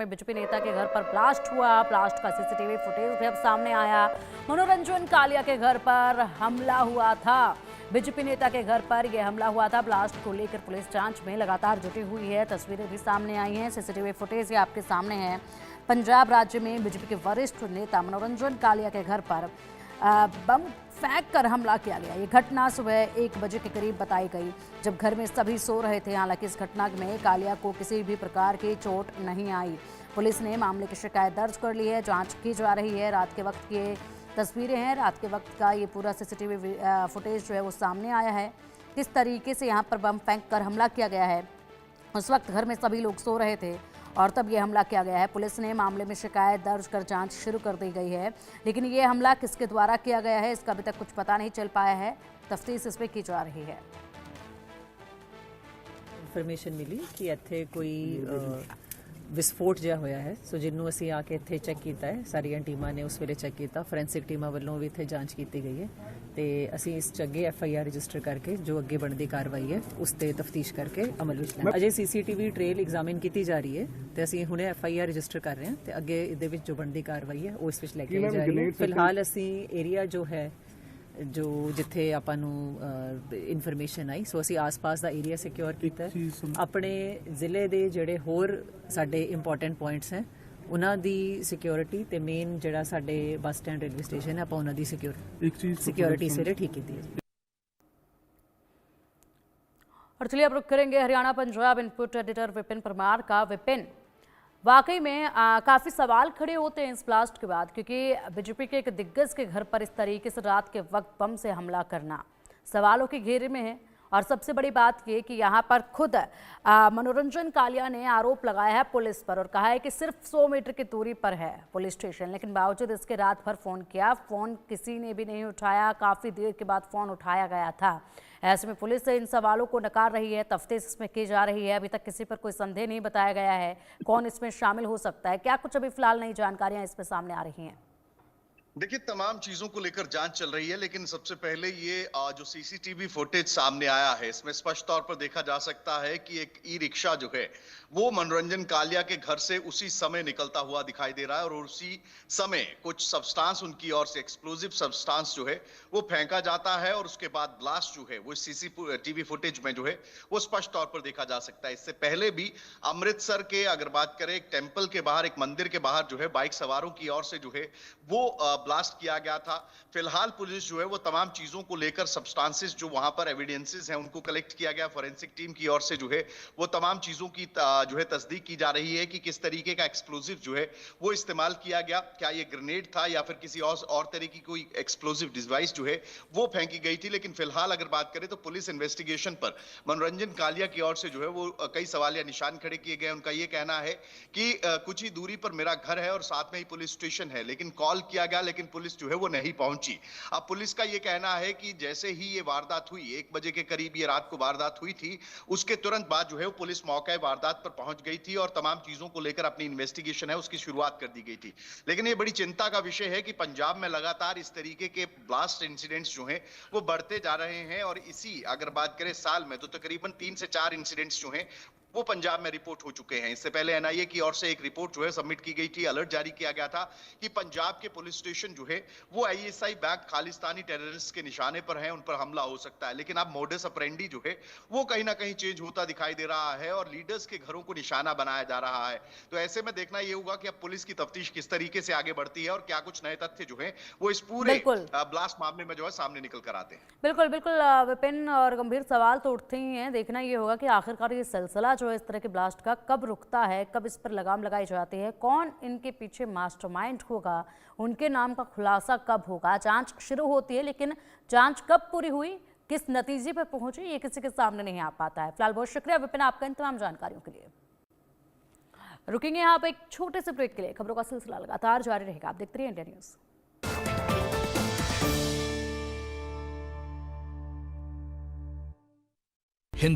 में बीजेपी नेता के घर पर ब्लास्ट हुआ। ब्लास्ट का सीसीटीवी फुटेज भी अब सामने आया। मनोरंजन कालिया के घर पर हमला हुआ था। बीजेपी नेता के घर पर यह हमला हुआ था। ब्लास्ट को लेकर पुलिस जांच में लगातार जुटी हुई है। तस्वीरें भी सामने आई हैं। सीसीटीवी फुटेज ये आपके सामने है। पंजाब राज्य में बीजेपी के वरिष्ठ नेता मनोरंजन कालिया के घर पर बम फेंक कर हमला किया गया। ये घटना सुबह 1 बजे के करीब बताई गई, जब घर में सभी सो रहे थे। हालांकि इस घटना में कालिया को किसी भी प्रकार की चोट नहीं आई। पुलिस ने मामले की शिकायत दर्ज कर ली है। जांच की जा रही है। रात के वक्त की तस्वीरें हैं। रात के वक्त का ये पूरा सीसीटीवी फुटेज जो है वो सामने आया है। किस तरीके से यहाँ पर बम फेंक कर हमला किया गया है। उस वक्त घर में सभी लोग सो रहे थे और तब ये हमला किया गया है। पुलिस ने मामले में शिकायत दर्ज कर जांच शुरू कर दी गई है। लेकिन ये हमला किसके द्वारा किया गया है, इसका अभी तक कुछ पता नहीं चल पाया है। तफ्तीश इसमें की जा रही है। इन्फॉर्मेशन मिली कि ਇੱਥੇ ਕੋਈ ਵਿਸਫੋਟ ਜਿਹਾ ਹੋਇਆ ਹੈ। ਸੋ ਜਿਹਨੂੰ ਅਸੀਂ ਆ ਕੇ ਇੱਥੇ ਚੈੱਕ ਕੀਤਾ ਹੈ। ਸਾਰੀਆਂ ਟੀਮਾਂ ਨੇ ਉਸ ਵੇਲੇ ਚੈੱਕ ਕੀਤਾ। ਫੋਰੈਂਸਿਕ ਟੀਮਾਂ ਵੱਲੋਂ ਵੀ ਇੱਥੇ ਜਾਂਚ ਕੀਤੀ ਗਈ ਹੈ ਤੇ ਅਸੀਂ ਇਸ 'ਚ ਅੱਗੇ FIR ਰਜਿਸਟਰ ਕਰਕੇ ਜੋ ਅੱਗੇ ਬਣਦੀ ਕਾਰਵਾਈ ਹੈ ਉਸ ਤੇ ਤਫਤੀਸ਼ ਕਰਕੇ ਅਮਲ ਵਿੱਚ ਲਿਆ। ਅਜੇ CCTV ਟ੍ਰੇਲ ਐਗਜ਼ਾਮਿਨ ਕੀਤੀ ਜਾ ਰਹੀ ਹੈ ਤੇ ਅਸੀਂ ਹੁਣੇ FIR ਰਜਿਸਟਰ ਕਰ ਰਹੇ ਹਾਂ ਤੇ ਅੱਗੇ ਇਹਦੇ ਵਿੱਚ ਜੋ ਬਣਦੀ ਕਾਰਵਾਈ ਹੈ ਉਹ ਇਸ ਵਿੱਚ ਲੈ ਕੇ ਜਾ ਰਹੀ ਹੈ। ਫਿਲਹਾਲ ਅਸੀਂ ਏਰੀਆ ਜੋ ਹੈ जो जिथे आपानू इन्फॉर्मेशन आई सो असी आस पास का एरिया सिक्योर किया अपने जिले के जोड़े होर साडे इंपॉर्टेंट पॉइंट्स हैं उन्हों की सिक्योरिटी ते मेन जोड़ा साडे बस स्टैंड रेलवे स्टेशन है आप उन्हों की सिक्योरिटी सवेरे ठीक की है। और चलिए अब रुक करेंगे हरियाणा पंजाब इनपुट एडिटर विपिन परमार का। विपिन, वाकई में काफ़ी सवाल खड़े होते हैं इस ब्लास्ट के बाद, क्योंकि बीजेपी के एक दिग्गज के घर पर इस तरीके से रात के वक्त बम से हमला करना सवालों के घेरे में है। और सबसे बड़ी बात ये कि यहाँ पर खुद मनोरंजन कालिया ने आरोप लगाया है पुलिस पर और कहा है कि सिर्फ 100 मीटर की दूरी पर है पुलिस स्टेशन, लेकिन बावजूद इसके रात भर फ़ोन किया, फ़ोन किसी ने भी नहीं उठाया। काफ़ी देर के बाद फ़ोन उठाया गया था। ऐसे में पुलिस इन सवालों को नकार रही है। तफ्तीश इसमें की जा रही है। अभी तक किसी पर कोई संदेह नहीं बताया गया है कौन इसमें शामिल हो सकता है। क्या कुछ अभी फिलहाल नई जानकारियां इसमें सामने आ रही हैं? देखिए, तमाम चीजों को लेकर जांच चल रही है, लेकिन सबसे पहले ये जो सीसीटीवी फुटेज सामने आया है इसमें स्पष्ट तौर पर देखा जा सकता है कि एक ई रिक्शा जो है वो मनोरंजन कालिया के घर से उसी समय निकलता हुआ दिखाई दे रहा है और उसी समय कुछ सब्सटेंस उनकी ओर से एक्सप्लोजिव सब्सटेंस जो है वो फेंका जाता है और उसके बाद ब्लास्ट जो है वो सीसीटीवी फुटेज में जो है वो स्पष्ट तौर पर देखा जा सकता है। इससे पहले भी अमृतसर के अगर बात करें एक टेम्पल के बाहर, एक मंदिर के बाहर जो है बाइक सवारों की ओर से जो है वो ब्लास्ट किया गया था। फिलहाल पुलिस जो है वो तमाम चीजों को लेकर सब्सटेंसेस जो वहां पर एविडेंसेस हैं उनको कलेक्ट किया गया। फोरेंसिक टीम की ओर से जो है वो तमाम चीजों की जो है तस्दीक की जा रही है कि किस तरीके का एक्सप्लोजिव जो है वो इस्तेमाल किया गया। क्या ये ग्रेनेड था या फिर किसी और तरह की कोई एक्सप्लोजिव डिवाइस जो है वो फेंकी गई थी। लेकिन फिलहाल अगर बात करें तो पुलिस इन्वेस्टिगेशन पर मनोरंजन कालिया की ओर से जो है वो कई सवाल या निशान खड़े किए गए। उनका ये कहना है कि कुछ ही दूरी पर मेरा घर है और साथ में ही पुलिस स्टेशन है, लेकिन कॉल किया गया लेकिन पुलिस जो है वो नहीं पहुंची। अब पुलिस का ये कहना है कि जैसे ही ये वारदात हुई 1 बजे के करीब ये रात को वारदात हुई थी, उसके तुरंत बाद जो है वो पुलिस मौके वारदात पर पहुंच गई थी और तमाम चीजों को लेकर अपनी इन्वेस्टिगेशन है उसकी शुरुआत कर दी गई थी। लेकिन ये बड़ी चिंता का विषय है कि पंजाब में लगातार इस तरीके के ब्लास्ट इंसिडेंट्स जो हैं वो बढ़ते जा रहे हैं और इसी अगर बात करें साल में तो तकरीबन 3 से 4 इंसिडेंट्स जो हैं वो पंजाब में रिपोर्ट हो चुके हैं। इससे पहले NIA की ओर से एक रिपोर्ट जो है सबमिट की गई थी, अलर्ट जारी किया गया था कि पंजाब के पुलिस स्टेशन जो है वो ISI बैक खालिस्तानी टेररिस्ट के निशाने पर हैं, उन पर हमला हो सकता है। लेकिन अब मोडस ऑपरेंडी जो है वो कहीं ना कहीं चेंज होता दिखाई दे रहा है और लीडर्स के घरों को निशाना बनाया जा रहा है। तो ऐसे में देखना ये होगा कि अब पुलिस की तफ्तीश किस तरीके से आगे बढ़ती है और क्या कुछ नए तथ्य जो है वो इस पूरे ब्लास्ट मामले में जो है सामने निकल कर आते हैं। बिल्कुल बिल्कुल विपिन, और गंभीर सवाल तो उठते ही हैं। देखना ये होगा कि आखिरकार ये सिलसिला जो है इस तरह के ब्लास्ट का कब रुकता है, कब इस पर लगाम लगाई जाती है, कौन इनके पीछे मास्टरमाइंड होगा, उनके नाम का खुलासा कब होगा। जांच शुरू होती है लेकिन जांच कब पूरी हुई, किस नतीजे पर पहुंची, ये किसी के सामने नहीं आ पाता है। फिलहाल बहुत शुक्रिया विपिन आपका इन तमाम जानकारियों के लिए। रुकेंगे यहाँ पर एक छोटे से ब्रेक के लिए। खबरों का सिलसिला लगातार जारी रहेगा। आप देखते रहिए इंडिया न्यूज़।